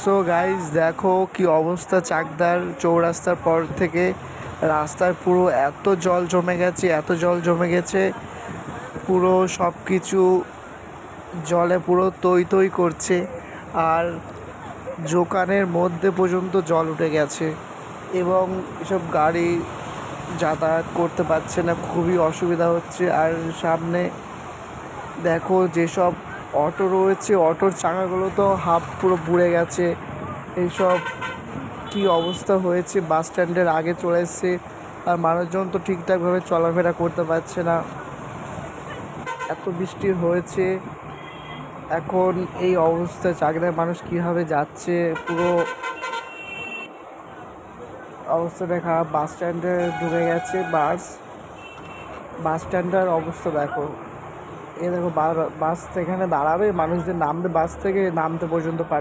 So guys দেখো কি অবস্থা, চাকদার চৌরাস্তার পর থেকে রাস্তায় পুরো এত জল জমে গেছে, এত জল জমে গেছে, পুরো সব কিছু জলে পুরো তৈ তৈ করছে। আর দোকানের মধ্যে পর্যন্ত জল উঠে গেছে এবং এসব গাড়ি যাতায়াত করতে পারছে না, খুবই অসুবিধা হচ্ছে। আর সামনে দেখো যেসব অটো রয়েছে, অটোর চাকাগুলো তো হাফ পুরো বুড়ে গেছে। এইসব কি অবস্থা হয়েছে, বাস স্ট্যান্ডের আগে চলে এসছে। আর মানুষজন তো ঠিকঠাকভাবে চলাফেরা করতে পারছে না, এত বৃষ্টি হয়েছে। এখন এই অবস্থায় চাকদায় মানুষ কীভাবে যাচ্ছে, পুরো অবস্থা দেখা। বাস স্ট্যান্ডে ঢুকে গেছে বাস স্ট্যান্ডের অবস্থা দেখো। এ দেখো বাস এখানে দাঁড়াবে, মানুষদের নামবে, বাস থেকে নামতে পর্যন্ত পারে।